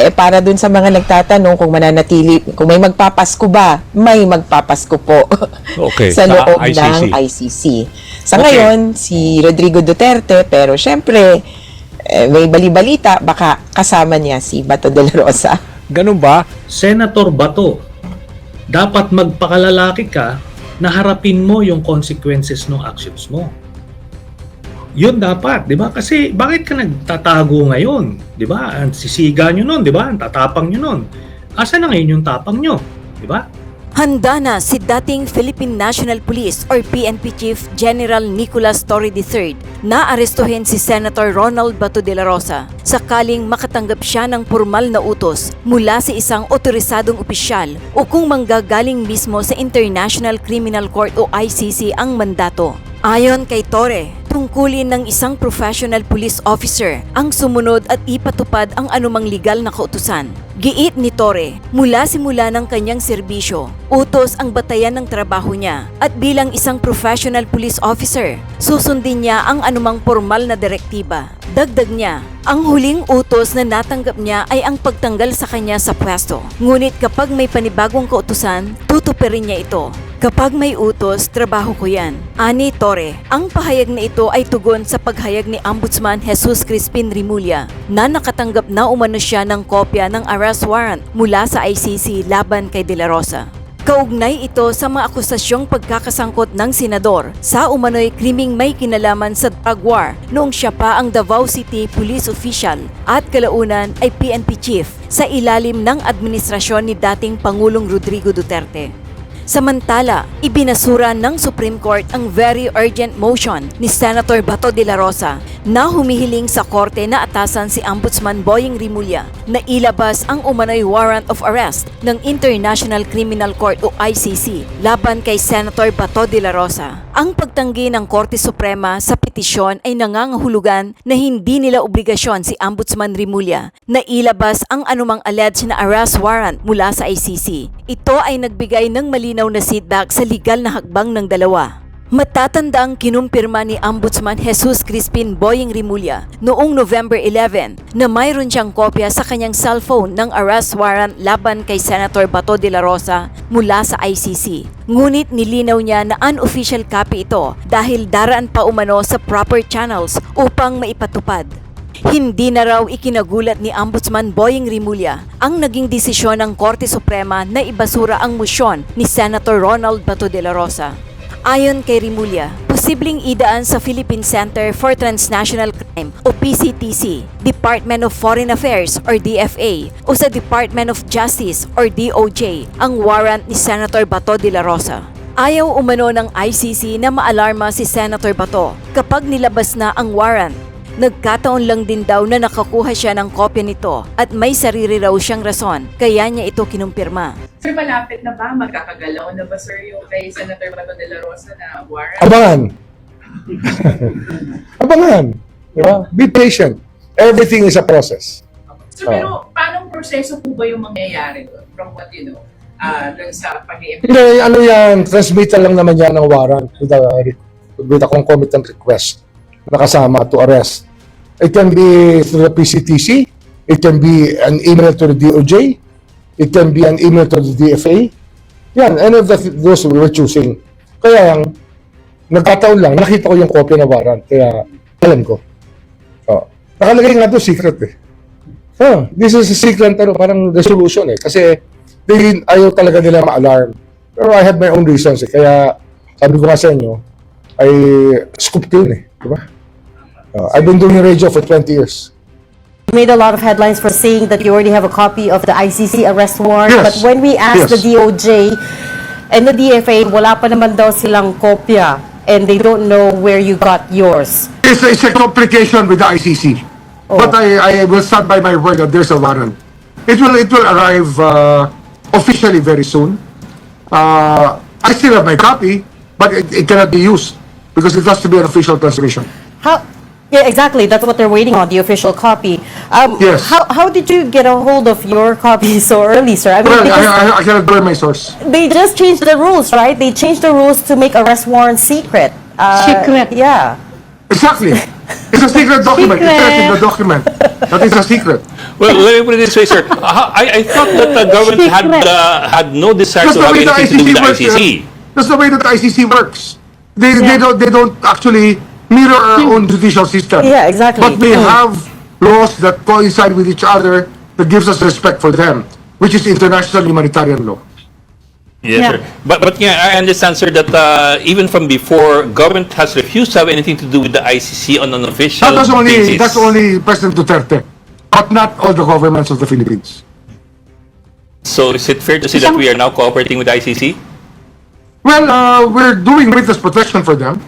para dun sa mga nagtatanong kung mananatili, kung may magpapasko ba, may magpapasko po Okay, sa sa loob ICC. ng ICC. Sa Okay. ngayon, si Rodrigo Duterte, pero syempre, may bali-balita, baka kasama niya si Bato de la Rosa. Ganun ba? Senator Bato, dapat magpakalalaki ka na harapin mo yung consequences ng actions mo. Yun dapat, di ba? Kasi bakit ka nagtatago ngayon? Di ba? Ang sisiga nyo nun, di ba? Ang tatapang nyo nun. Asa na ngayon yung tapang nyo? Di ba? Handa na si dating Philippine National Police or PNP Chief General Nicolas Torre III na arestuhin si Senator Ronald Bato de la Rosa sakaling makatanggap siya ng formal na utos mula sa isang otorisadong opisyal o kung manggagaling mismo sa International Criminal Court o ICC ang mandato. Ayon kay Torre, tungkulin ng isang professional police officer ang sumunod at ipatupad ang anumang legal na kautusan. Giit ni Torre, mula simula ng kanyang serbisyo, utos ang batayan ng trabaho niya at bilang isang professional police officer, susundin niya ang anumang formal na direktiba. Dagdag niya, ang huling utos na natanggap niya ay ang pagtanggal sa kanya sa pwesto. Ngunit kapag may panibagong kautusan, tutuparin niya ito. Kapag may utos, trabaho ko yan. Ani Torre, ang pahayag na ito ay tugon sa paghayag ni Ombudsman Jesus Crispin Rimulya na nakatanggap na umano siya ng kopya ng arrest warrant mula sa ICC laban kay De La Rosa. Kaugnay ito sa mga akusasyong pagkakasangkot ng senador sa umano'y krimeng may kinalaman sa drug war noong siya pa ang Davao City Police Official at kalaunan ay PNP Chief sa ilalim ng administrasyon ni dating Pangulong Rodrigo Duterte. Samantala, ibinasura ng Supreme Court ang very urgent motion ni Senator Bato de la Rosa na humihiling sa korte na atasan si Ombudsman Boying Rimulya na ilabas ang umano'y warrant of arrest ng International Criminal Court o ICC laban kay Senator Bato de la Rosa. Ang pagtanggi ng Korte Suprema sa petisyon ay nangangahulugan na hindi nila obligasyon si Ombudsman Rimulya na ilabas ang anumang alleged na arrest warrant mula sa ICC. Ito ay nagbigay ng malinaw na setback sa legal na hakbang ng dalawa. Matatandaang kinumpirma ni Ombudsman Jesus Crispin Boying Rimulya noong November 11 na mayroon siyang kopya sa kanyang cellphone ng arrest warrant laban kay Senator Bato de la Rosa mula sa ICC. Ngunit nilinaw niya na unofficial copy ito dahil daraan pa umano sa proper channels upang maipatupad. Hindi na raw ikinagulat ni Ombudsman Boying Rimulya ang naging desisyon ng Korte Suprema na ibasura ang motion ni Senator Ronald Bato de la Rosa. Ayon kay Rimulya, posibleng idaan sa Philippine Center for Transnational Crime o PCTC, Department of Foreign Affairs or DFA o sa Department of Justice or DOJ ang warrant ni Senator Bato de la Rosa. Ayaw umano ng ICC na maalarma si Senator Bato kapag nilabas na ang warrant. Nagkataon lang din daw na nakakuha siya ng kopya nito at may sarili raw siyang rason kaya niya ito kinumpirma. Sir, malapit na ba? Magkakagalaw na ba, sir, yung kay Senator Bato de la Rosa na warrant? Abangan. Abangan. Diba? Be patient. Everything is a process. So, pero paanong proseso po ba yung mangyayari doon? From what you know, doon sa pag-i-implement? Hindi, ano yan, transmittal lang naman yan ng warrant with a concomitant request na kasama to arrest. It can be through the PCTC, it can be an email to the DOJ, it can be an email to the DFA. Yan, any of those we were choosing. Kaya yung nagkataon lang, nakita ko yung copy ng warrant, kaya alam ko. Oh. Nakalagay nga to secret eh. This is a secret, parang resolution eh. Kasi ayaw talaga nila ma-alarm. Pero I have my own reasons eh. Kaya sabi ko nga sa inyo, I scoop ko yun eh. Diba? I've been doing radio for 20 years. You made a lot of headlines for saying that you already have a copy of the ICC arrest warrant. Yes. But when we asked Yes. the DOJ and the DFA, wala pa naman daw silang kopya and they don't know where you got yours. It's a complication with the ICC. Oh. But I will stand by my word that there's a warrant. It will arrive officially very soon. I still have my copy, but it cannot be used because it has to be an official transmission. How? Yeah, exactly. That's what they're waiting on, the official copy. Yes. How did you get a hold of your copy so early, sir? I mean, Well, because I cannot burn my source. they just changed the rules, right? They changed the rules to make arrest warrants secret. Secret. Yeah. Exactly. It's a secret document. It says in Secret. the document that it's a secret. Well, let me put it this way, sir. I thought that the government had no desire That's to the have way the anything to do ICC with the works. ICC. That's the way that the ICC works. They don't actually mirror our own judicial system. Yeah, exactly. But we have laws that coincide with each other that gives us respect for them, which is international humanitarian law. Yes, Yeah. sir. But yeah, I understand, sir, that even from before, government has refused to have anything to do with the ICC on an official That's basis. only President Duterte, but not all the governments of the Philippines. So is it fair to say that we are now cooperating with the ICC? Well, we're doing witness protection for them.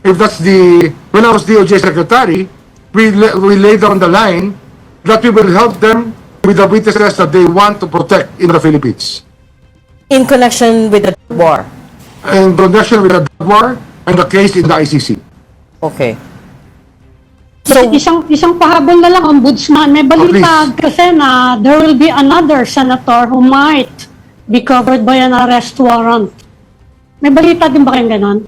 If that's when I was DOJ secretary, we laid down the line that we will help them with the witnesses that they want to protect in the Philippines. In connection with the war. In connection with the drug war and the case in the ICC. Okay. So, isang pahabol na lang, Ombudsman. May balita please. kasi na there will be another senator who might be covered by an arrest warrant. May balita din ba kayong ganon?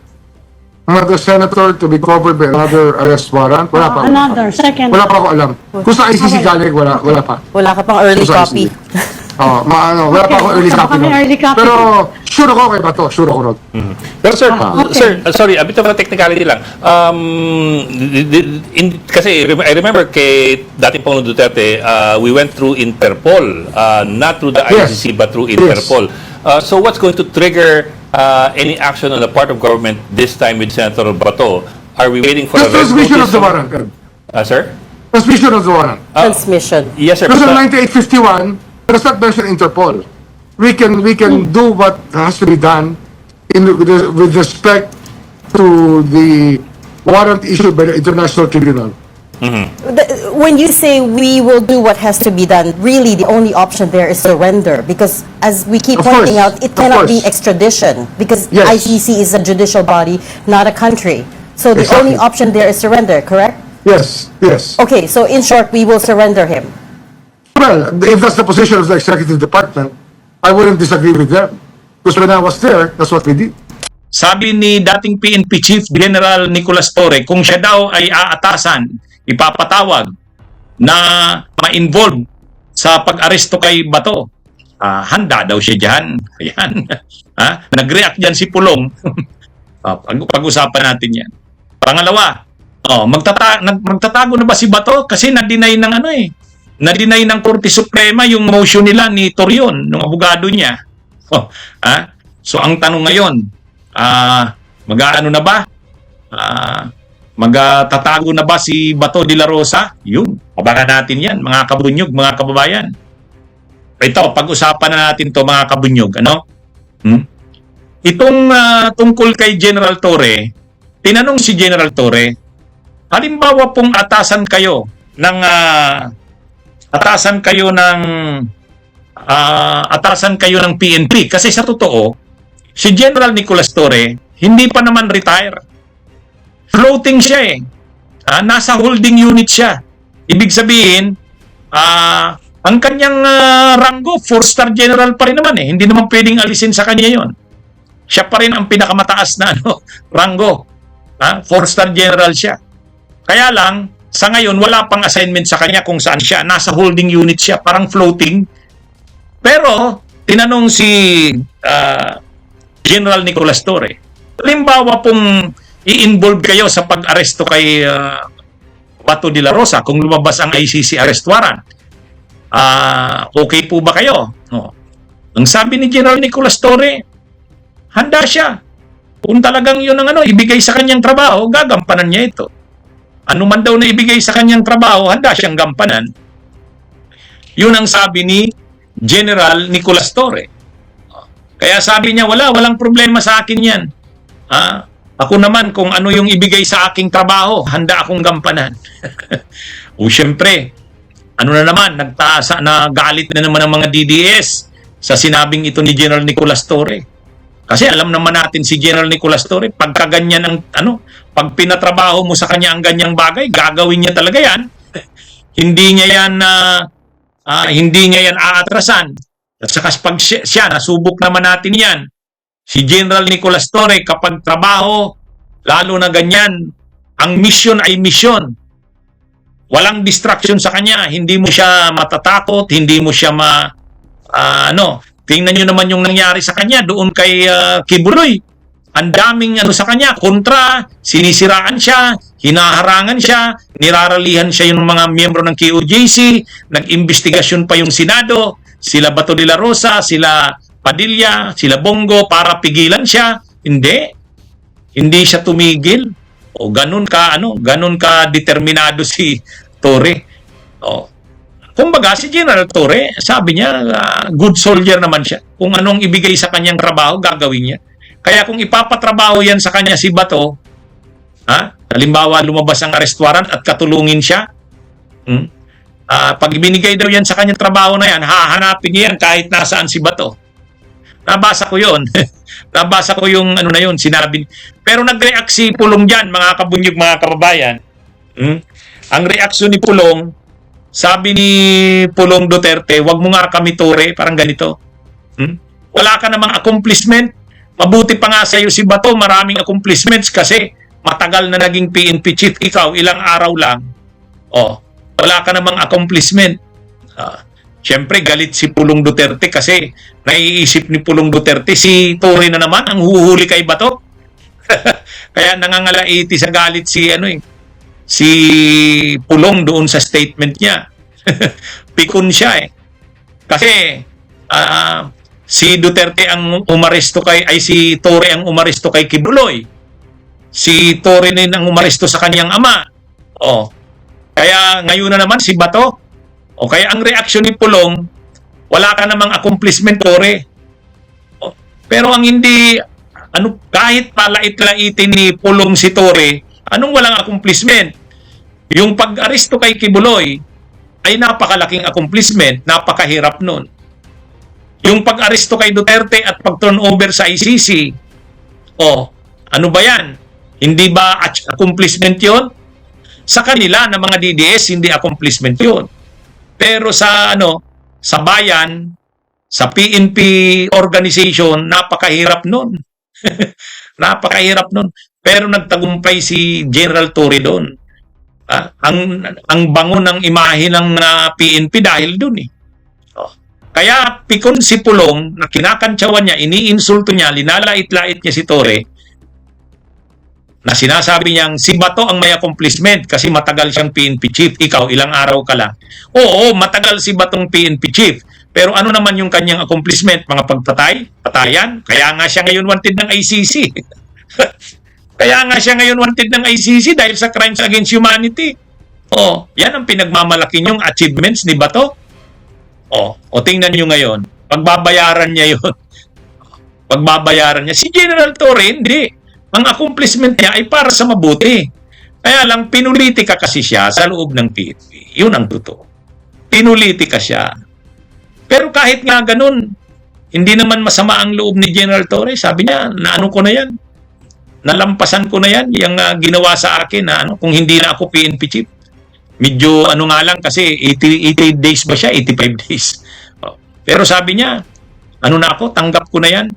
Another senator to be covered by another arrest warrant. Wala pa. Another, second. Wala pa ako alam. Kung sa ICC galing, wala pa. Wala ka pang early Kung sa copy. ICC. Wala pa ako early Baka copy. may nun. early copy. Pero sure ako kay Bato, sure ako ron. Pero sir, okay. sir, sorry, a bit of a technicality lang. Kasi I remember kay dating Pangulong Duterte, we went through Interpol, not through the Yes. ICC but through Yes. Interpol. So what's going to trigger any action on the part of government this time with Senator Bato? Are we waiting for The a red transmission of notice? the warrant. Sir? Transmission of the warrant. Transmission. Yes, sir. Because but, in 9851, does not mention Interpol. We can do what has to be done with respect to the warrant issued by the International Tribunal. When you say we will do what has to be done, really the only option there is surrender, because as we keep Of pointing course, out, it of cannot be course. extradition, because Yes. ICC is a judicial body, not a country. So the Exactly. only option there is surrender, correct? Yes, yes. Okay, so in short, we will surrender him. Well, if that's the position of the executive department, I wouldn't disagree with them. Because when I was there, that's what we did. Sabi ni dating PNP Chief General Nicolas Torre, kung siya daw ay aatasan, ipapatawag na ma-involve sa pag-aresto kay Bato, handa daw siya dyan. Ayan. Nag-react dyan si Pulong. Pag-usapan natin yan. Pangalawa, magtatago na ba si Bato? Kasi na-deny ng na-deny ng Korte Suprema yung motion nila ni Torion, ng abogado niya. So ang tanong ngayon, mag-aano na ba? Magtatago na ba si Bato de la Rosa? Yun, abangan natin yan, mga kabunyog, mga kababayan. Ito, pag-usapan na natin to mga kabunyog. Itong tungkol kay General Torre, tinanong si General Torre, halimbawa pong atasan kayo ng PNP, kasi sa totoo si General Nicolas Torre hindi pa naman retire, floating siya nasa holding unit siya. Ibig sabihin ang kanyang ranggo 4-star general pa rin naman hindi naman pwedeng alisin sa kanya yon. Siya pa rin ang pinakamataas na ranggo, 4-star general siya. Kaya lang sa ngayon, wala pang assignment sa kanya kung saan siya. Nasa holding unit siya, parang floating. Pero, tinanong si General Nicolas Torre, halimbawa pong i-involve kayo sa pag-aresto kay Bato de la Rosa kung lumabas ang ICC arrest warrant. Okay po ba kayo? Ang sabi ni General Nicolas Torre, handa siya. Kung talagang yun ang ibigay sa kanyang trabaho, gagampanan niya ito. Ano man daw na ibigay sa kanyang trabaho, handa siyang gampanan. Yun ang sabi ni General Nicolas Torre. Kaya sabi niya, walang problema sa akin yan. Ako naman, kung ano yung ibigay sa aking trabaho, handa akong gampanan. O syempre, ano na naman, nagalit na naman ang mga DDS sa sinabing ito ni General Nicolas Torre. Kasi alam naman natin si General Nicolas Torre, pagka ganyan pag pinatrabaho mo sa kanya ang ganyang bagay, gagawin niya talaga yan. Hindi niya yan aatrasan. At saka pag siya, nasubok naman natin yan. Si General Nicolas Torre, kapag trabaho, lalo na ganyan, Ang mission ay mission. Walang distraction sa kanya. Hindi mo siya matatakot, hindi mo siya tingnan nyo naman yung nangyari sa kanya doon kay Kibuloy. Ang daming sa kanya, kontra, sinisiraan siya, hinaharangan siya, niraralihan siya yung mga miyembro ng QJC, nag-investigasyon pa yung Senado, sila Bato de la Rosa, sila Padilla, sila Bongo para pigilan siya. Hindi siya tumigil. O ganun ka determinado si Torre. Kumbaga si General Torre, sabi niya good soldier naman siya. Kung anong ibigay sa kanyang trabaho, gagawin niya. Kaya kung ipapatrabaho yan sa kanya si Bato, halimbawa lumabas ang arrest warrant at katulungin siya, pag ibinigay daw yan sa kanyang trabaho na yan, hahanapin niya yan kahit nasaan si Bato. Nabasa ko yun. Nabasa ko yung na yun, sinabi. Pero nag-react si Pulong dyan, mga kabunyog, mga kababayan. Ang reaksyon ni Pulong, sabi ni Pulong Duterte, wag mo nga kami Torre, parang ganito. Wala ka namang accomplishment. Mabuti pa nga sa iyo si Bato, maraming accomplishments kasi matagal na naging PNP chief. Ikaw, ilang araw lang. Wala ka namang accomplishment. Siyempre, galit si Pulong Duterte kasi naiisip ni Pulong Duterte, si Torre na naman ang huhuli kay Bato. Kaya nangangalaiti sa galit si Pulong doon sa statement niya. Pikon siya Kasi si Duterte ang umaresto si Torre ang umaresto kay Kibuloy. Si Torre din ang umaresto sa kanyang ama. Kaya ngayon na naman si Bato. Kaya ang reaksyon ni Pulong, wala ka namang accomplishment, Torre. Pero ang hindi, kahit palait-laitin ni Pulong si Torre, anong walang accomplishment? Yung pag-aresto kay Kibuloy ay napakalaking accomplishment, napakahirap nun. Yung pag-aresto kay Duterte at pag-turnover sa ICC, ano ba yan? Hindi ba accomplishment yun? Sa kanila na mga DDS, hindi accomplishment yun. Pero sa bayan, sa PNP organization, napakahirap nun. Napakahirap nun. Pero nagtagumpay si General Torre doon. Ang bango ng imahe ng PNP dahil doon Kaya pikon si Pulong na kinakantsawan niya, iniinsulto niya, linalait-lait niya si Torre, na sinasabi niyang si Bato ang may accomplishment kasi matagal siyang PNP chief. Ikaw, ilang araw ka lang. Oo, matagal si Batong PNP chief. Pero ano naman yung kanyang accomplishment? Mga patayan? Kaya nga siya ngayon wanted ng ICC. Kaya nga siya ngayon wanted ng ICC dahil sa crimes against humanity. Yan ang pinagmamalaki niyong achievements ni Bato. Tingnan niyo ngayon. Pagbabayaran niya yun. Pagbabayaran niya. Si General Torre, hindi. Ang accomplishment niya ay para sa mabuti. Kaya lang, pinulitika kasi siya sa loob ng PNP. Yun ang totoo. Pinulitika siya. Pero kahit nga ganun, hindi naman masama ang loob ni General Torre. Sabi niya, naano ko na yan. Nalampasan ko na yan. Yung ginawa sa akin na kung hindi na ako PNP chief. Medyo nga lang kasi 80 days ba siya? 85 days. Pero sabi niya, na ako, tanggap ko na yan.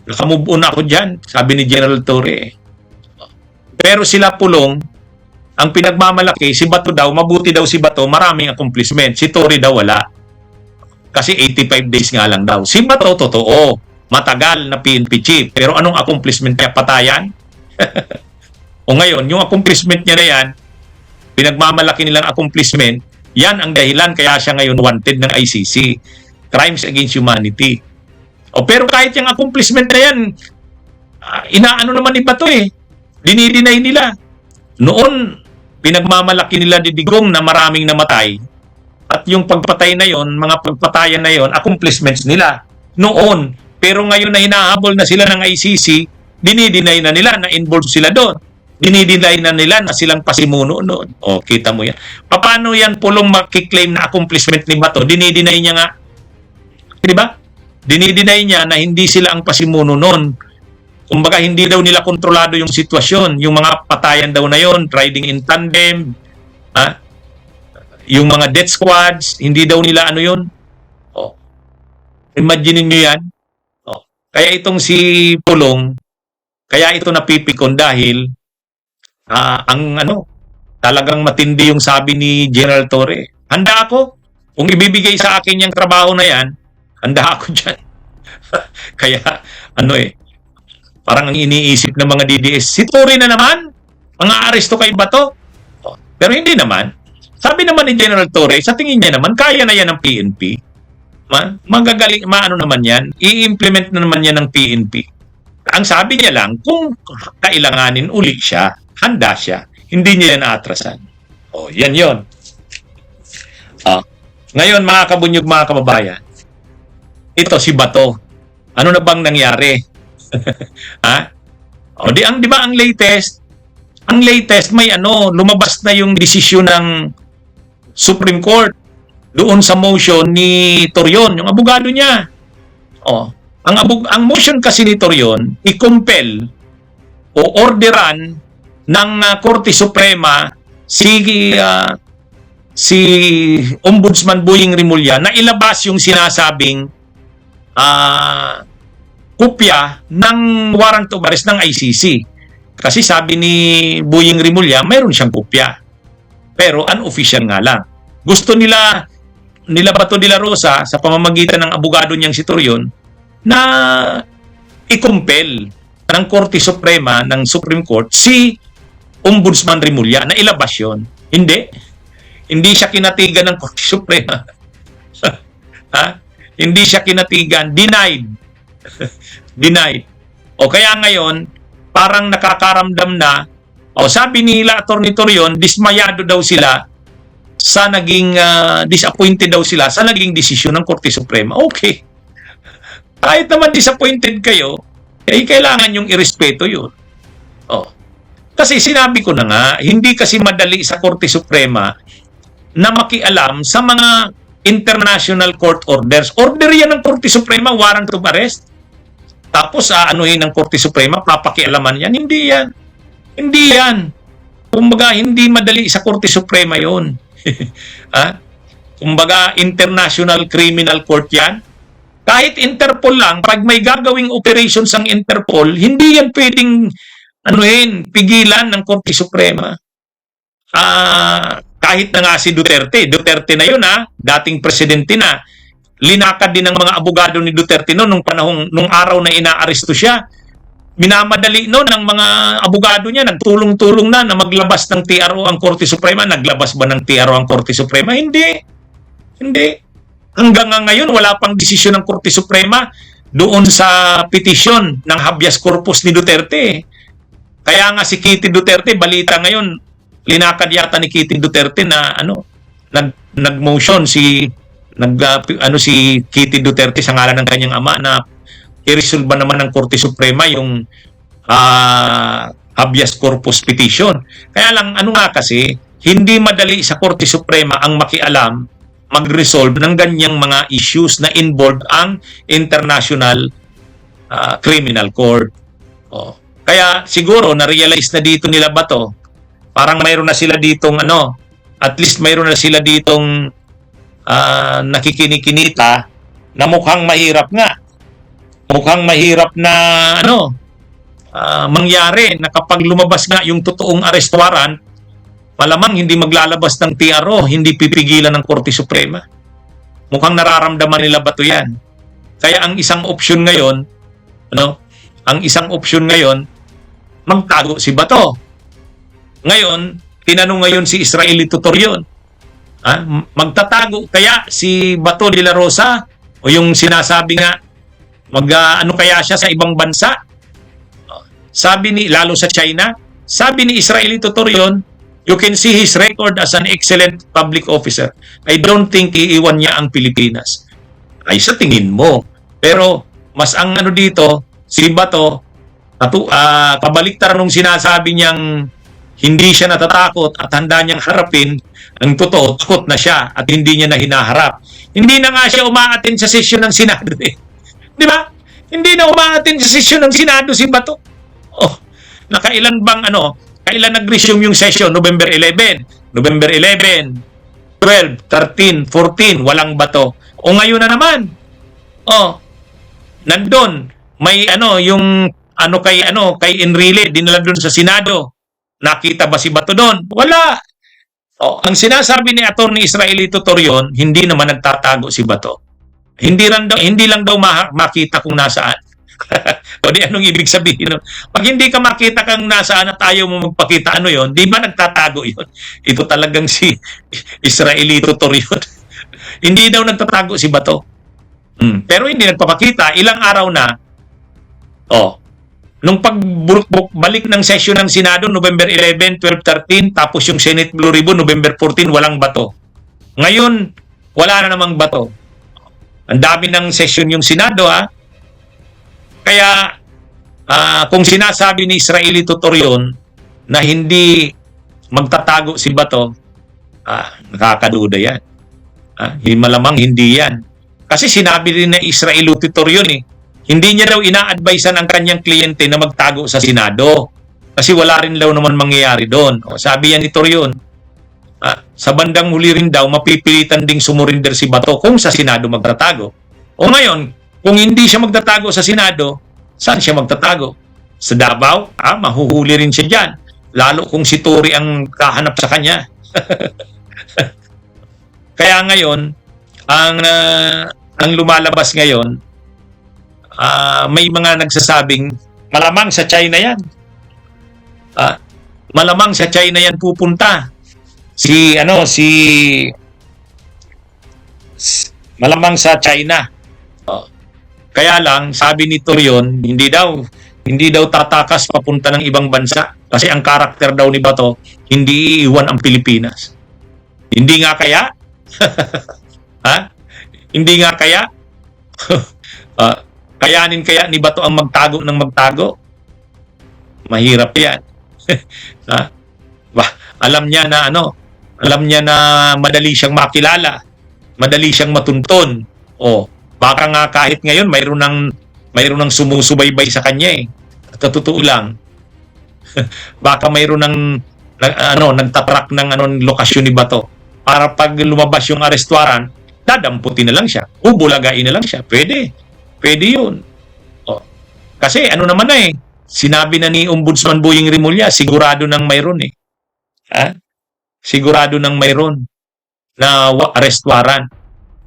Nakamove on ako dyan, sabi ni General Torre. Pero sila Pulong, ang pinagmamalaki, si Bato daw, mabuti daw si Bato, maraming accomplishment. Si Torre daw wala. Kasi 85 days nga lang daw. Si Bato, totoo, matagal na PNP chief. Pero anong accomplishment niya? Patayan? O ngayon, yung accomplishment niya na yan, pinagmamalaki nilang accomplishment, yan ang dahilan kaya siya ngayon wanted ng ICC. Crimes against humanity. Pero kahit yung accomplishment na yan, inaano naman ni Bato dinideny nila. Noon, pinagmamalaki nila ni Digong na maraming namatay. At yung pagpatay na yon, mga pagpatayan na yon, accomplishments nila. Noon. Pero ngayon na hinahabol na sila ng ICC, dinideny na nila na involved sila doon. Dinideny na nila na silang pasimuno noon. Kita mo yan. Paano yan Pulong makiklaim na accomplishment ni Bato? Dinideny niya nga. Diba? Dinideny niya na hindi sila ang pasimuno noon. Kumbaga, hindi daw nila kontrolado yung sitwasyon. Yung mga patayan daw na yon, riding in tandem, yung mga death squads, hindi daw nila yun. Imagine niyo yan. Kaya itong si Pulong, kaya ito napipikon dahil ang ano, talagang matindi yung sabi ni General Torre. Handa ako. Kung ibibigay sa akin yung trabaho na yan, handa ako dyan. Kaya, parang ang iniisip ng mga DDS, si Torre na naman, mga aresto kay Bato. Pero hindi naman. Sabi naman ni General Torre, sa tingin niya naman, kaya na yan ng PNP. Magagaling, maano naman yan, i-implement na naman yan ng PNP. Ang sabi niya lang, kung kailanganin uli siya, handa siya. Hindi niya yan aatrasan. Yan yon. Ngayon, mga kabunyog, mga kababayan, ito si Bato. Ano na bang nangyari? Di ba ang latest? Ang latest may lumabas na yung desisyon ng Supreme Court doon sa motion ni Torion, yung abogado niya. Ang motion kasi ni Torion, i-compel o orderan ng Korte Suprema si Ombudsman Boying Rimulya na ilabas yung sinasabing kopya ng warrant of arrest ng ICC. Kasi sabi ni Boying Rimulya, mayroon siyang kopya. Pero unofficial nga lang. Gusto nila Bato de la Rosa sa pamamagitan ng abogado niyang si Torion na i-compel ng Korte Suprema ng Supreme Court si Ombudsman Rimulya na ilabas yun. Hindi siya kinatigan ng Korte Suprema. Hindi siya kinatigan. Denied. Denied. Kaya ngayon, parang nakakaramdam na, sabi nila Atty. Torion, dismayado daw sila sa naging, disappointed daw sila sa naging desisyon ng Korte Suprema. Okay. Kahit naman disappointed kayo, kailangan yung irespeto yun. Kasi sinabi ko na nga, hindi kasi madali sa Korte Suprema na makialam sa mga international court orders. Order yan ng Korte Suprema, warrant of arrest. Tapos aanuhin ng Korte Suprema, papakialaman yan. Hindi yan. Hindi yan. Kumbaga, hindi madali sa Korte Suprema yun. Kumbaga, International Criminal Court yan. Kahit Interpol lang, pag may gagawing operations ang Interpol, hindi yan pwedeng pigilan ng Korte Suprema. Kahit na nga si Duterte na yun dating presidente na, linakad din ng mga abogado ni Duterte nung araw na inaaresto siya. Minamadali ng mga abogado niya, nagtulong-tulong na maglabas ng TRO ang Korte Suprema. Naglabas ba ng TRO ang Korte Suprema? Hindi. Hanggang ngayon, wala pang desisyon ng Korte Suprema doon sa petisyon ng habeas corpus ni Duterte. Kaya nga si Kitty Duterte, balita ngayon, linakad yata ni Kitty Duterte na nag-motion si Kitty Duterte sa ngalan ng kanyang ama na i-resolve naman ng Korte Suprema yung habeas corpus petition. Kaya lang, kasi, hindi madali sa Korte Suprema ang makialam, mag-resolve ng ganyang mga issues na involved ang International Criminal Court. Kaya siguro, na-realize na dito nila Bato, parang mayroon na sila ditong at least mayroon na sila ditong nakikinikinita na mukhang mahirap nga. Mukhang mahirap na mangyari na kapag lumabas nga yung totoong arrest warrant, malamang hindi maglalabas ng TRO, hindi pipigilan ng Korte Suprema. Mukhang nararamdaman nila Bato yan. Kaya ang isang option ngayon, magtago si Bato. Ngayon, tinanong ngayon si Israelito Torion, magtatago kaya si Bato de la Rosa o yung sinasabi nga kaya siya sa ibang bansa? Lalo sa China, sabi ni Israelito Torion, you can see his record as an excellent public officer. I don't think iiwan niya ang Pilipinas. Ay, sa tingin mo. Pero, mas ang dito, si Bato, kabaliktaran nung sinasabi niyang hindi siya natatakot at handa niyang harapin, ang totoo, takot na siya at hindi niya na hinaharap. Hindi na nga siya umaattend sa sesyon ng Senado. Di ba? Hindi na umaattend sa sesyon ng Senado si Bato. Nakailan bang kailan nag-resume yung session? November 11, 12, 13, 14, walang Bato. Ngayon na naman. Nandun, may kay Enrile, dinala doon sa Senado. Nakita ba si Bato doon? Wala. Oh, ang sinasabi ni Attorney Israelito Torion, hindi naman nagtatago si Bato. Hindi lang daw makita kung nasaan. O di anong ibig sabihin? No? Pag hindi ka makita kung nasaan at ayaw mo magpakita, ano yon? Di ba nagtatago yon? Ito talagang si Israelito Torion. Hindi daw nagtatago si Bato. Pero hindi nagpapakita. Ilang araw na, nung pagbalik ng session ng Senado, November 11, 12, 13, tapos yung Senate Blue Ribbon, November 14, walang Bato. Ngayon, wala na namang Bato. Ang dami ng session yung Senado, ha? Kaya, kung sinasabi ni Israelito Torion na hindi magtatago si Bato, nakakaduda yan. Malamang hindi yan. Kasi sinabi rin na Israelito Torion, hindi niya daw ina-advisean ang kanyang kliyente na magtago sa Senado. Kasi wala rin daw naman mangyayari doon. Sabi yan ni Torion, sa bandang huli rin daw, mapipilitan ding sumurinder si Bato kung sa Senado magtatago. O ngayon, kung hindi siya magtatago sa Senado, saan siya magtatago? Sa Davao? Mahuhuli rin siya dyan. Lalo kung si Tory ang kahanap sa kanya. Kaya ngayon, ang lumalabas ngayon, may mga nagsasabing malamang sa China yan. Malamang sa China yan pupunta. Malamang sa China. Kaya lang, sabi ni Torion, hindi daw tatakas papunta ng ibang bansa kasi ang karakter daw ni Bato, hindi iiwan ang Pilipinas. Hindi nga kaya? Hindi nga kaya? Kayanin kaya ni Bato ang magtago ng magtago? Mahirap yan. Alam niya na madali siyang makilala, madali siyang matunton. Baka nga kahit ngayon mayroon ng sumusubaybay sa kanya Totoo lang. Baka mayroon ng nagtatrak ng lokasyon ni Bato para pag lumabas yung arrest warrant, dadamputin na lang siya. Bulagain na lang siya. Pwede yun. Kasi naman sinabi na ni Ombudsman Boying Rimulya, sigurado nang mayroon Sigurado nang mayroon na arrest warrant.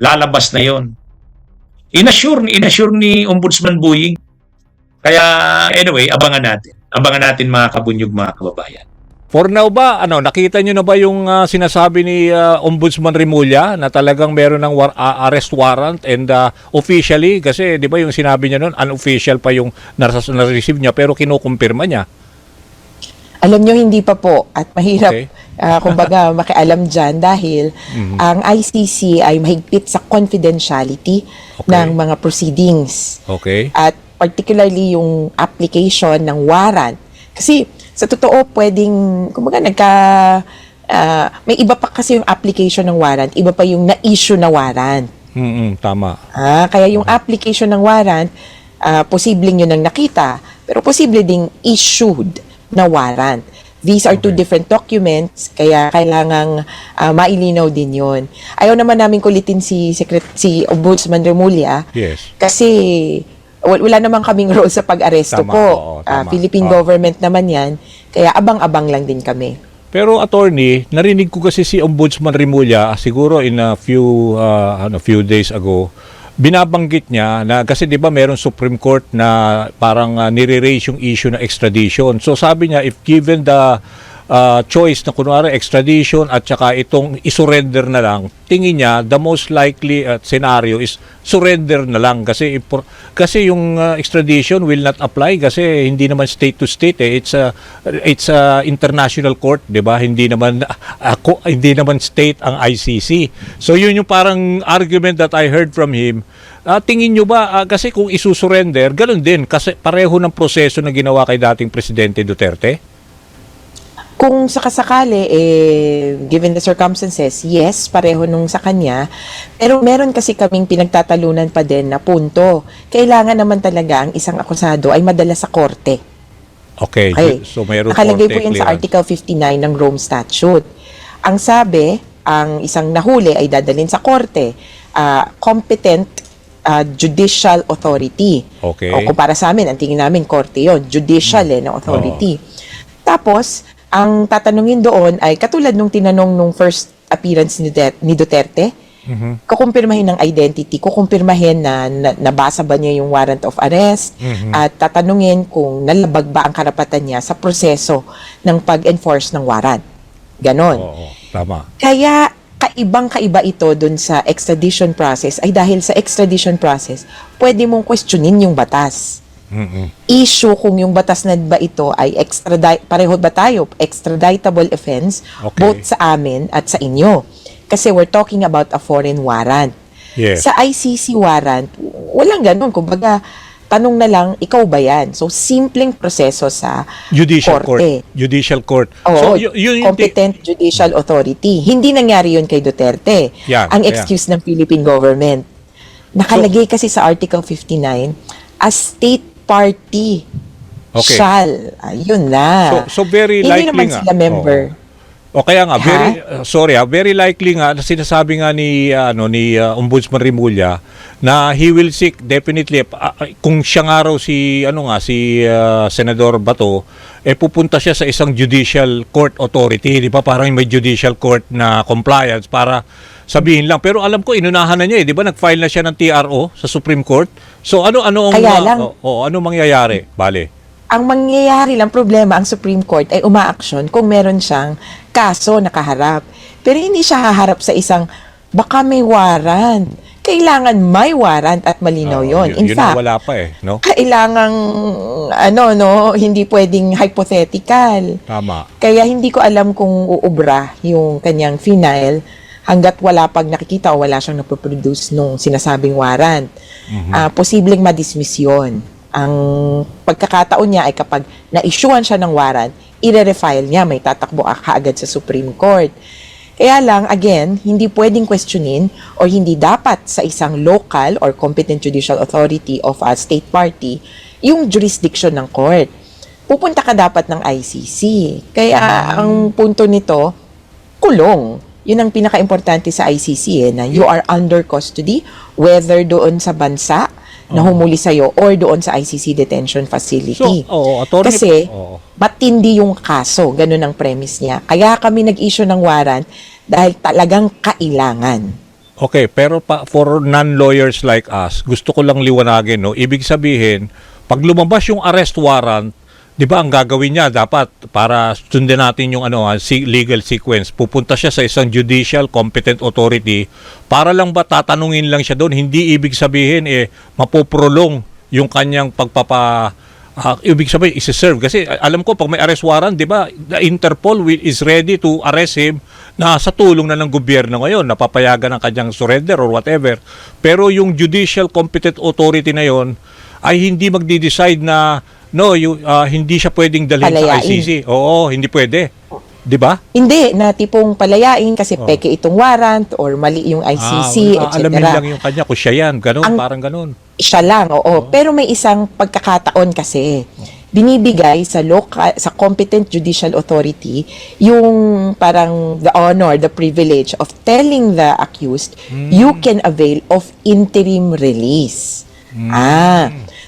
Lalabas na yon. Inassure ni Ombudsman Boying. Kaya anyway, abangan natin mga kabunyog, mga kababayan. For now ba, nakita nyo na ba yung sinasabi ni Ombudsman Rimulya na talagang meron ng arrest warrant and officially, kasi di ba yung sinabi niya noon, unofficial pa yung na-receive niya pero kinukumpirma niya? Alam nyo, hindi pa po. At mahirap, Okay. kumbaga, makialam dyan dahil ang ICC ay mahigpit sa confidentiality ng mga proceedings. Okay. At particularly yung application ng warrant. Kasi sa totoo, pwedeng, kumbaga, may iba pa kasi yung application ng warrant, iba pa yung na-issue na warrant. Tama. Kaya yung application ng warrant, posibleng yun ang nakita, pero posible ding issued na warrant. These are two different documents, kaya kailangang mailinaw din yun. Ayaw naman namin kulitin si Ombudsman Rimulya. Yes. Kasi wala namang kaming role sa pag-aresto Tama, po. oo, tama. Philippine government naman yan, kaya abang-abang lang din kami. Pero attorney, narinig ko kasi si Ombudsman Rimulya siguro in a few days ago, binabanggit niya na kasi 'di ba meron Supreme Court na parang nire-raise yung issue na extradition. So sabi niya if given the choice na kunwari extradition at saka itong isurrender na lang, tingin niya the most likely scenario is surrender na lang kasi yung extradition will not apply kasi hindi naman state to state it's a international court, 'di ba? Hindi naman state ang ICC. So yun yung parang argument that I heard from him. Tingin nyo ba kasi kung isusurrender, ganun din kasi pareho ng proseso na ginawa kay dating Presidente Duterte? Kung sakasakali, given the circumstances, yes, pareho nung sa kanya. Pero meron kasi kaming pinagtatalunan pa din na punto. Kailangan naman talaga ang isang akusado ay madala sa korte. Okay. So mayroon Nakalagay korte po yan sa clearance. Article 59 ng Rome Statute. Ang sabi, ang isang nahuli ay dadalhin sa korte. Competent judicial authority. Okay. O kung para sa amin, ang tingin namin, korte yon, judicial na authority. Tapos, Ang tatanungin doon ay katulad nung tinanong nung first appearance ni Duterte, kukumpirmahin ng identity, kukumpirmahin na nabasa ba niya yung warrant of arrest, at tatanungin kung nalabag ba ang karapatan niya sa proseso ng pag-enforce ng warrant. Ganon. Oo, tama. Kaya kaibang-kaiba ito dun sa extradition process ay dahil sa extradition process, pwede mong questionin yung batas. Issue kung yung batas na ba ito ay pareho ba tayo, extraditable offense, Okay. both sa amin at sa inyo. Kasi we're talking about a foreign warrant. Yes. Sa ICC warrant, walang ganun. Kumbaga, tanong na lang, ikaw ba yan? So, simpleng proseso sa Judicial korte. court. Judicial court. Oo, yun yung competent judicial authority. Hindi nangyari yun kay Duterte. Yan, Ang yan. excuse ng Philippine government. Nakalagay kasi sa Article 59, a state party Okay. shall. Ayun na. So very Hindi likely naman nga. sila member. O kaya nga, Ha? very likely nga na sinasabi nga ni Ombudsman Rimulya na he will seek definitely kung siya nga raw si Senador Bato, pupunta siya sa isang judicial court authority, di ba? Parang may judicial court na compliance para sabihin lang. Pero alam ko inunahan na niya, di ba? Nag-file na siya ng TRO sa Supreme Court. So ano Kaya lang, ano mangyayari? Bale. ang mangyayari lang problema, ang Supreme Court ay umaaksyon kung meron siyang kaso nakaharap. Pero hindi siya haharap sa isang baka may warrant. Kailangan may warrant at malinaw yon. In Yun fact, ang wala pa no? kailangang hindi pwedeng hypothetical. Tama. Kaya hindi ko alam kung uubra yung kanyang final hanggat wala pag nakikita o wala siyang napoproduce nung sinasabing warrant. Posibleng ma-dismiss yun. Ang pagkakataon niya ay kapag na-issuean siya ng warrant, i-refile niya, may tatakbo kaagad sa Supreme Court. Kaya lang, again, hindi pwedeng questionin or hindi dapat sa isang local or competent judicial authority of a state party yung jurisdiction ng court. Pupunta ka dapat ng ICC. Kaya ang punto nito, kulong. Yun ang pinaka-importante sa ICC na you are under custody, whether doon sa bansa na humuli sa'yo or doon sa ICC detention facility. Attorney, Kasi matindi yung kaso, ganun ang premise niya. Kaya kami nag-issue ng warrant dahil talagang kailangan. Okay, pero for non-lawyers like us, gusto ko lang liwanagin, no? Ibig sabihin, pag lumabas yung arrest warrant, 'di ba ang gagawin niya dapat para sundin natin yung legal sequence. Pupunta siya sa isang judicial competent authority para lang ba tatanungin lang siya doon, hindi ibig sabihin mapoprolong yung kanyang ibig sabihin isi-serve kasi alam ko pag may arrest warrant, 'di ba? The Interpol is ready to arrest him na sa tulong na ng gobyerno ngayon, napapayagan ng kanyang surrender or whatever. Pero yung judicial competent authority na yon ay hindi magde-decide na hindi siya pwedeng dalhin sa ICC. Oo, hindi pwede. 'Di ba? Hindi, na tipong palayain kasi peke itong warrant or mali yung ICC, etc. Alamin lang yung kanya kung siya yan. Parang ganun. Siya lang, oo. Pero may isang pagkakataon kasi. Binibigay sa competent judicial authority yung parang the honor, the privilege of telling the accused, you can avail of interim release.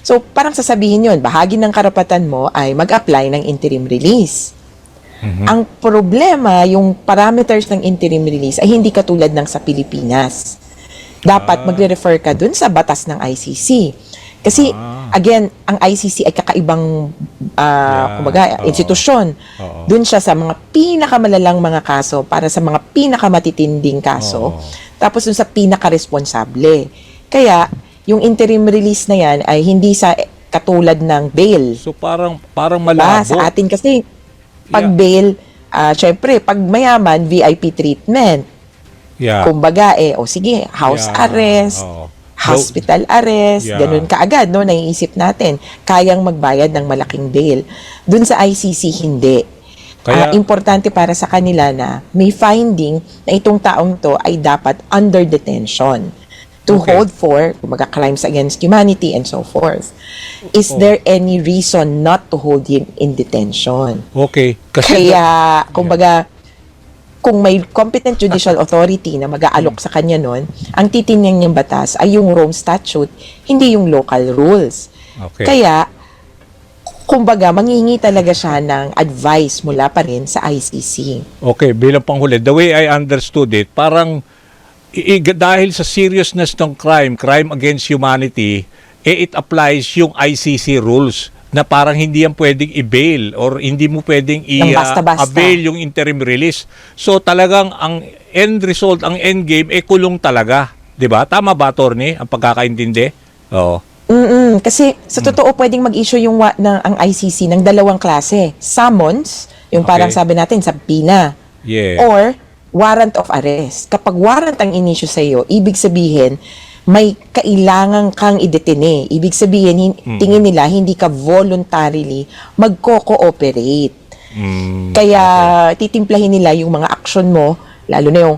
So, parang sasabihin yun, bahagi ng karapatan mo ay mag-apply ng interim release. Ang problema, yung parameters ng interim release ay hindi katulad ng sa Pilipinas. Dapat magre-refer ka dun sa batas ng ICC. Kasi, again, ang ICC ay kakaibang institusyon. Dun siya sa mga pinakamalalang mga kaso para sa mga pinakamatitinding kaso. Tapos dun sa pinaka-responsable. Kaya, yung interim release na yan ay hindi sa katulad ng bail. So parang malabo. Sa atin kasi pag bail, syempre pag mayaman VIP treatment. Kumbaga sige, house arrest, hospital arrest, ganun kaagad naiisip natin. Kayang magbayad ng malaking bail. Dun sa ICC hindi. Kaya importante para sa kanila na may finding na itong taong to ay dapat under detention. To hold for crimes against humanity and so forth. Is there any reason not to hold him in detention? Okay. Kaya, kung may competent judicial authority na mag-aalok sa kanya nun, ang titingnan niyang batas ay yung Rome Statute, hindi yung local rules. Kaya, kumbaga, manghihingi talaga siya ng advice mula pa rin sa ICC. Okay, bilang panghuli, the way I understood it, parang dahil sa seriousness ng crime against humanity, it applies yung ICC rules na parang hindi yan pwedeng i-bail or hindi mo pwedeng Nang basta-basta. i-bail yung interim release. So talagang ang end result, ang end game, kulong talaga. 'Di ba? Tama ba, attorney, ang pagkakaintindi? Oo. Kasi sa totoo pwedeng mag-issue ang ICC ng dalawang klase. Summons, yung parang Okay. sabi natin sa PINA. Yeah. Or warrant of arrest. Kapag warrant ang in-issue sa iyo, ibig sabihin may kailangan kang idetene. Ibig sabihin tingin nila hindi ka voluntarily magko-cooperate. Kaya titimplahin nila yung mga action mo, lalo na yung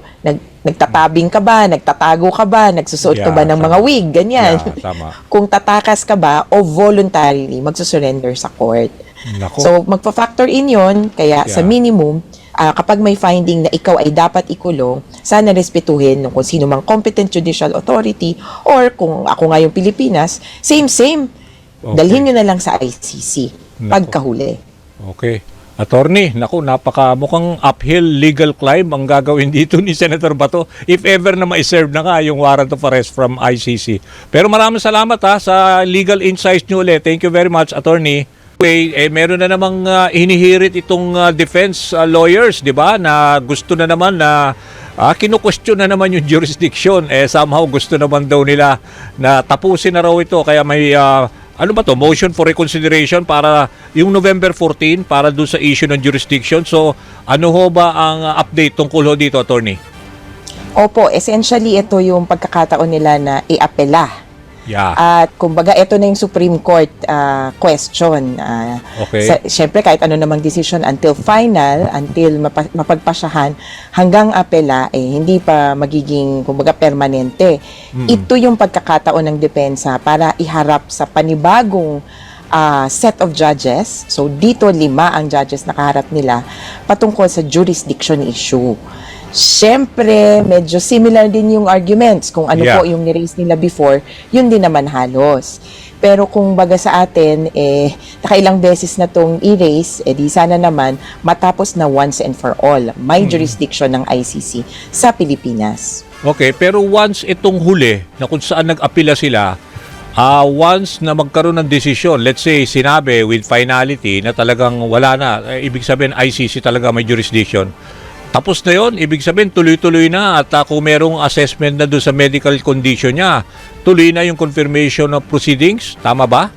nagtatabing ka ba, nagtatago ka ba, nagsusuot ka ba Yeah, ng tama. mga wig, ganyan. Yeah, tama. Kung tatakas ka ba o voluntarily magsusurrender sa court. Nako. So, magpa-factor in yon kaya sa Yeah. minimum, kapag may finding na ikaw ay dapat ikulong, sana respetuhin ng kung sino mang competent judicial authority or kung ako nga yung Pilipinas, same. Okay. Dalhin nyo na lang sa ICC Nako. pagkahuli. Okay. Attorney, mukhang uphill legal climb ang gagawin dito ni Senator Bato if ever na ma-serve na nga yung warrant of arrest from ICC. Pero maraming salamat sa legal insights nyo ulit. Thank you very much, Attorney. Meron na namang hinihirit itong defense lawyers, di ba, na gusto na naman na kinu-question na naman yung jurisdiction. Somehow gusto naman daw nila na tapusin na raw ito. Kaya may motion for reconsideration para yung November 14 para doon sa issue ng jurisdiction. So, ano ho ba ang update tungkol ho dito, Attorney? Opo, essentially ito yung pagkakataon nila na iapela. Yeah. At kumbaga ito na yung Supreme Court question. Okay. Siyempre kahit ano namang decision until final, until mapagpasyahan, hanggang apela, hindi pa magiging kumbaga permanente. Ito yung pagkakataon ng depensa para iharap sa panibagong set of judges. So dito 5 ang judges na kaharap nila patungkol sa jurisdiction issue. Siyempre, medyo similar din yung arguments. Kung ano Yeah. po yung ni-raise nila before, yun din naman halos. Pero kung baga sa atin, nakailang beses na tong i-raise, di sana naman matapos na once and for all. May jurisdiction ng ICC sa Pilipinas. Okay, pero once itong huli na kung saan nag-apila sila, once na magkaroon ng desisyon, let's say sinabi with finality na talagang wala na, ibig sabihin ICC talaga may jurisdiction. Tapos na yon, ibig sabihin tuloy-tuloy na at kung merong assessment na doon sa medical condition niya, tuloy na yung confirmation of proceedings, tama ba?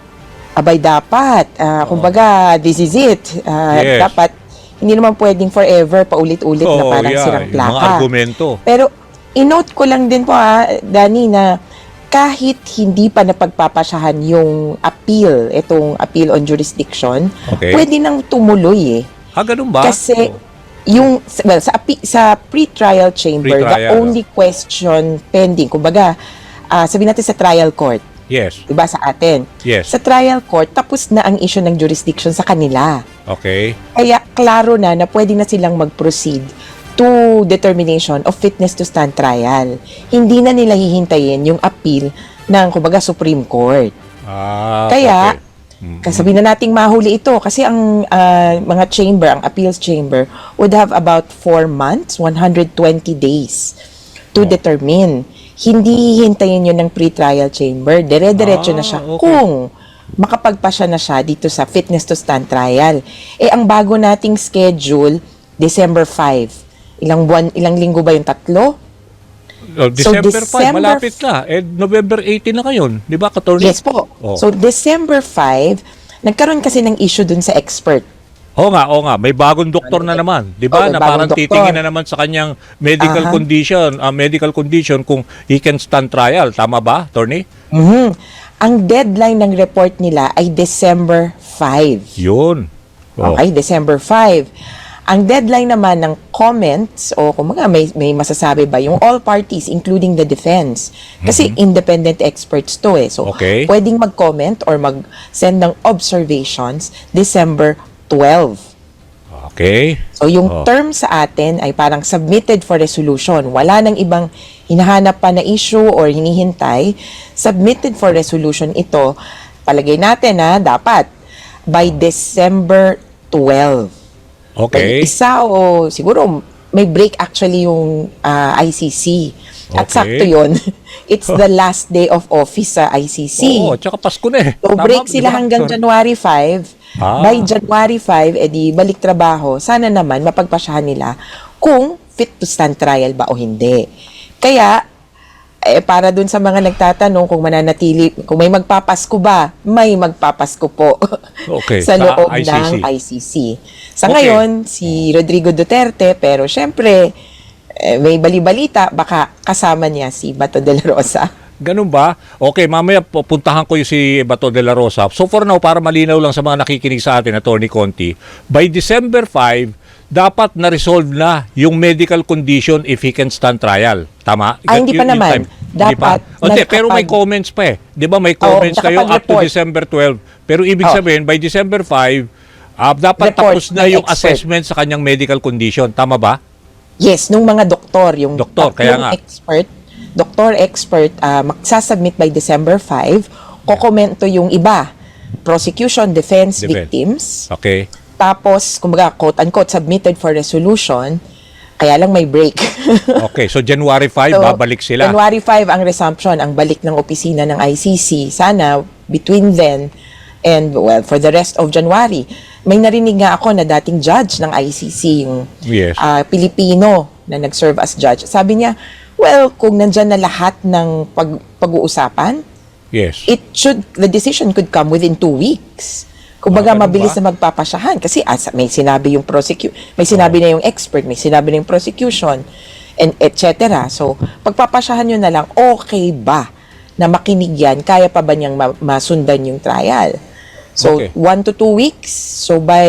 Abay dapat, kumbaga this is it. Yes. Dapat, hindi naman pwedeng forever paulit-ulit na parang sirang yung mga plaka. argumento. Pero i-note ko lang din po Danny, na kahit hindi pa napagpapasyahan yung appeal, itong appeal on jurisdiction, Okay. pwede nang tumuloy Ganun ba? Kasi sa pre-trial chamber, the Pre-trial, only question pending, kumbaga, sabihin natin sa trial court, Yes. diba sa atin? Yes. Sa trial court, tapos na ang issue ng jurisdiction sa kanila. Okay. Kaya klaro na pwede na silang mag-proceed to determination of fitness to stand trial. Hindi na nila hihintayin yung appeal ng, kumbaga, Supreme Court. Kaya, okay. sabihin na nating mahuli ito kasi ang mga chamber, ang appeals chamber would have about 4 months, 120 days to determine. Hindi hihintayin yun ng pre-trial chamber. Dire-diretso na siya okay. kung makapagpasya na siya dito sa fitness to stand trial. Ang bago nating schedule, December 5. Ilang linggo ba yung 3? December 5, malapit na. November 18 na ngayon. Di ba, Attorney? Yes po. Oh. So, December 5, nagkaroon kasi ng issue dun sa expert. Oo nga. May bagong doktor na naman. Di ba? Oo, may Na parang bagong doktor. titingin na naman sa kanyang medical condition kung he can stand trial. Tama ba, Attorney? Ang deadline ng report nila ay December 5. Yun. Oh. Okay, December 5. Ang deadline naman ng comments o kung may masasabi ba yung all parties including the defense. Kasi independent experts to So, Okay. pwedeng mag-comment or mag-send ng observations December 12. Okay. So, yung term sa atin ay parang submitted for resolution. Wala nang ibang hinahanap pa na issue or hinihintay. Submitted for resolution ito, palagay natin dapat by December 12. Okay. Isa o siguro may break actually yung ICC. At Okay. sakto yun, it's the last day of office sa ICC. Oo, tsaka Pasko na eh. So Tama, break di sila ba? hanggang January 5. Ah. By January 5, edi balik trabaho. Sana naman mapagpasyahan nila kung fit to stand trial ba o hindi. Kaya, para dun sa mga nagtatanong kung mananatili, kung may magpapasko ba, may magpapasko po Okay, sa sa loob ICC. ng ICC. Sa Okay. ngayon, si Rodrigo Duterte, pero syempre, may bali-balita, baka kasama niya si Bato de la Rosa. Ganun ba? Okay, mamaya pupuntahan ko yung si Bato de la Rosa. So for now, para malinaw lang sa mga nakikinig sa atin, Attorney Conti, by December 5, dapat na-resolve na yung medical condition if he can stand trial. Tama? Hindi pa naman. Hindi pa? Dapat Hindi, pero may nakapag- comments pa eh. Di ba may comments kayo up to nakapag-report. December 12. Pero ibig sabihin, by December 5, dapat Report tapos na ng yung expert. assessment sa kanyang medical condition. Tama ba? Yes, nung mga doktor, yung Doktor, kaya nga. expert, magsasubmit by December 5, kokomento yung iba, prosecution, defense, Defense. victims, Okay. tapos, kumbaga, quote-unquote, submitted for resolution, kaya lang may break. Okay, so January 5, So, babalik sila. January 5 ang resumption, ang balik ng opisina ng ICC. Sana, between then and, well, for the rest of January, may narinig nga ako na dating judge ng ICC, yung Yes. Pilipino na nag-serve as judge. Sabi niya, well, kung nandyan na lahat ng pag-uusapan, Yes. the decision could come within 2 weeks. Kumbaga, ganun mabilis ba? na magpapasyahan. Kasi may sinabi yung may sinabi na yung expert, may sinabi na yung prosecution, and etc. So, pagpapasyahan nyo na lang, okay ba na makinig yan? Kaya pa ba niyang masundan yung trial? So, Okay. 1 to 2 weeks. So, by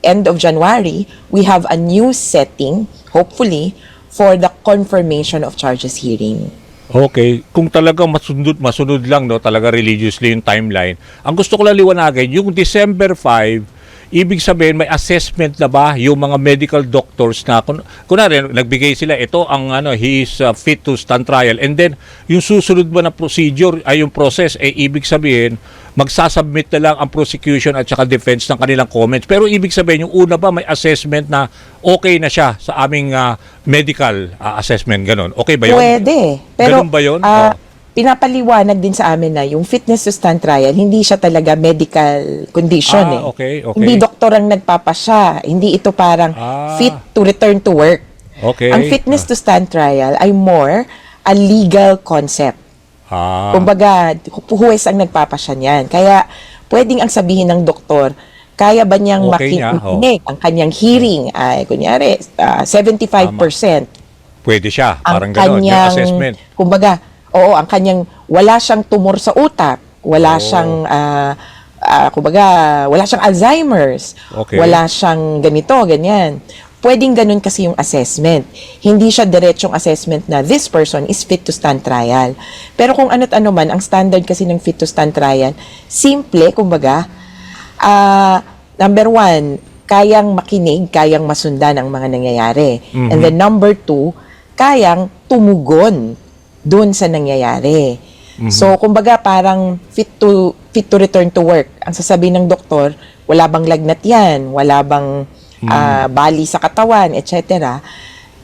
end of January, we have a new setting, hopefully, for the confirmation of charges hearing. Okay, kung talagang masunod lang, no, talaga religiously yung timeline. Ang gusto ko lang liwanagin, yung December 5, ibig sabihin may assessment na ba yung mga medical doctors na kunwari nagbigay sila ito ang he is fit to stand trial, and then yung susunod ba na procedure ay yung process ibig sabihin magsasubmit na lang ang prosecution at saka defense ng kanilang comments. Pero ibig sabihin yung una ba may assessment na okay na siya sa aming medical assessment, ganun. Okay ba yun? Pwede. Pero, Ganun ba yun? pinapaliwanag din sa amin na yung fitness to stand trial, hindi siya talaga medical condition Okay. Hindi doktor ang nagpapasya. Hindi ito parang fit to return to work. Okay. Ang fitness to stand trial ay more a legal concept. Kumbaga, huwes ang nagpapasya niyan. Kaya, pwedeng ang sabihin ng doktor, kaya ba niyang Okay niya, makinig ang kanyang hearing ay, kunyari, 75%. Pwede siya, Ang parang gano'n, yung assessment. kumbaga, ang kanyang, wala siyang tumor sa utak, wala siyang, kumbaga, wala siyang Alzheimer's, Okay. wala siyang ganito, ganyan. Pwedeng ganun kasi yung assessment. Hindi siya diretsong assessment na this person is fit to stand trial. Pero kung ano't ano man, ang standard kasi ng fit to stand trial, simple, kumbaga, number 1, kayang makinig, kayang masundan ang mga nangyayari. And then number 2, kayang tumugon dun sa nangyayari. So, kumbaga, parang fit to return to work. Ang sasabihin ng doktor, wala bang lagnat yan, wala bang bali sa katawan, etc.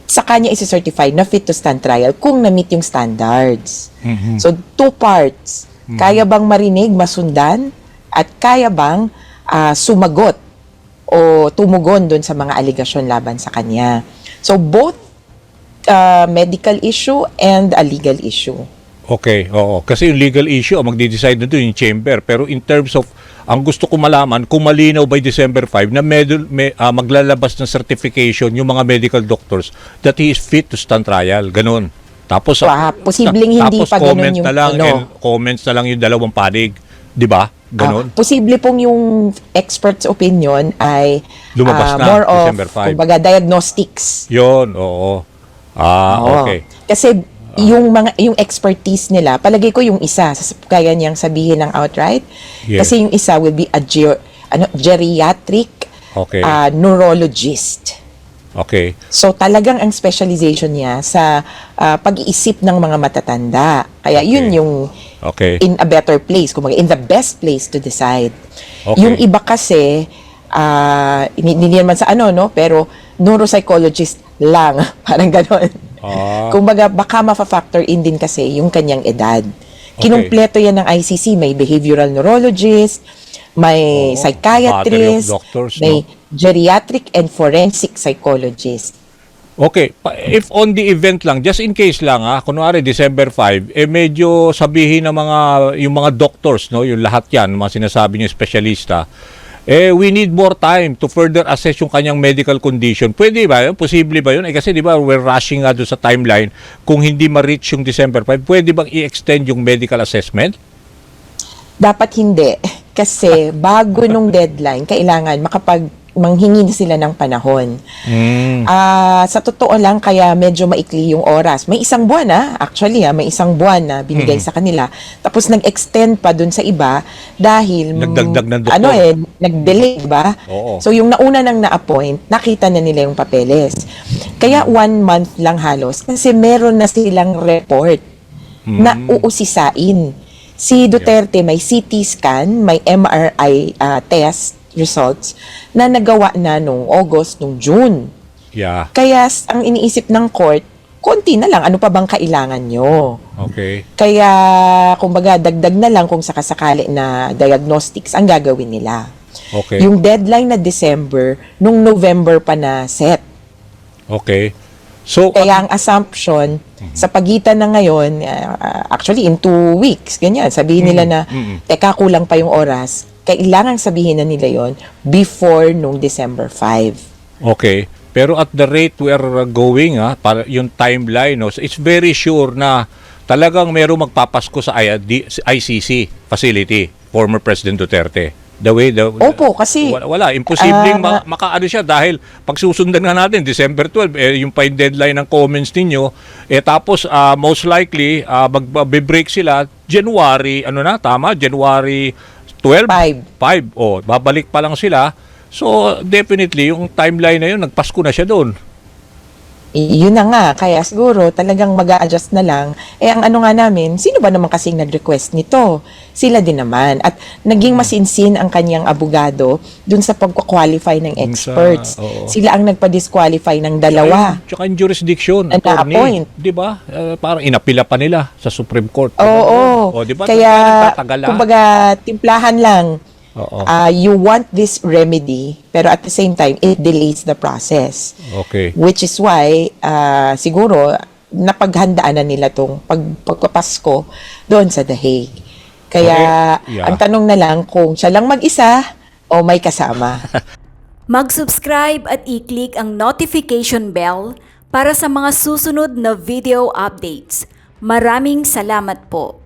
Sa kanya isi-certify na fit to stand trial kung na-meet yung standards. So, 2 parts. Kaya bang marinig, masundan, at kaya bang sumagot o tumugon dun sa mga aligasyon laban sa kanya. So, both medical issue and a legal issue. Okay, oo. Kasi yung legal issue, magde-decide na doon yung chamber. Pero in terms of, ang gusto ko malaman, kung malinaw by December 5 na maglalabas ng certification yung mga medical doctors that he is fit to stand trial. Ganun. Tapos, posibleng hindi tapos pa ganun comments yung na lang, ano. and comments na lang yung dalawang panig. Di ba? Ganun. Posible pong yung expert's opinion ay Lumabas na, more of, December 5. kumbaga, diagnostics. Yun, oo. Okay. Kasi yung expertise nila, palagay ko yung isa, kaya niyang sabihin ng outright. Yes. Kasi yung isa will be a geriatric Okay. neurologist. Okay. So talagang ang specialization niya sa pag-iisip ng mga matatanda. Kaya yun Okay. yung Okay. in a better place, kumbaga in the best place to decide. Okay. Yung iba kasi, hindi naman sa ano, no? Pero neuropsychologist lang, parang gano'n. Ah. Kumbaga, baka ma-factor in din kasi yung kanyang edad. Kinumpleto yan ng ICC, may behavioral neurologist, may Oo, psychiatrist, battery of doctors, may geriatric and forensic psychologist. Okay, if on the event lang, just in case lang kunwari December 5, medyo sabihin ng yung mga doctors, no, yung lahat yan, mga sinasabi niyo espesyalista, we need more time to further assess yung kanyang medical condition. Pwede ba yun? Posible ba yun? Kasi di ba, we're rushing nga doon sa timeline. Kung hindi ma-reach yung December 5, pwede bang i-extend yung medical assessment? Dapat hindi. Kasi bago nung deadline, kailangan manghingi na sila ng panahon. Sa totoo lang, kaya medyo maikli yung oras. May isang buwan actually may isang buwan na binigay sa kanila. Tapos nag-extend pa dun sa iba dahil Nagdagdag ng doktor. nag-delay, ba? Oo. So yung nauna nang na-appoint, nakita na nila yung papeles. Kaya 1 month lang halos kasi meron na silang report na uusisain. Si Duterte may CT scan, may MRI test results na nagawa na nung August, nung June. Yeah. Kaya ang iniisip ng court, konti na lang, ano pa bang kailangan nyo? Okay. Kaya, kumbaga, dagdag na lang kung sakasakali na diagnostics ang gagawin nila. Okay. Yung deadline na December, nung November pa na set. Okay. So, Kaya ang assumption, sa pagitan na ngayon, actually in 2 weeks, ganyan, sabihin nila na, teka, kulang pa yung oras, kailangan sabihin na nila yon before nung December 5. okay. Pero at the rate we are going, para yung timeline, no, it's very sure na talagang merong magpapasko sa ICC facility, former President Duterte. Opo, kasi wala, imposibleng makaano siya dahil pag susundan nga natin December 12 yung pa yung deadline ng comments ninyo tapos most likely magbe-break sila January January 12 5 babalik pa lang sila, so definitely yung timeline na yun nagpasko na siya doon. Yun na nga, kaya siguro talagang mag-a-adjust na lang. Ang ano nga namin, sino ba naman kasing nag-request nito? Sila din naman. At naging masinsin ang kanyang abogado dun sa pagkwa-qualify ng experts. Sila ang nagpa-disqualify ng dalawa. Tsaka yung jurisdiction, na na-appoint. di ba? Parang inapila pa nila sa Supreme Court. Oo. Di ba? Kaya, Nagtatagal lang. kumbaga, timplahan lang. Oo. You want this remedy, pero at the same time, it delays the process. Okay. Which is why, siguro, napaghandaan na nila itong pagpapasko doon sa The Hague. Kaya, Okay. Yeah. ang tanong na lang kung siya lang mag-isa o may kasama. Mag-subscribe at i-click ang notification bell para sa mga susunod na video updates. Maraming salamat po.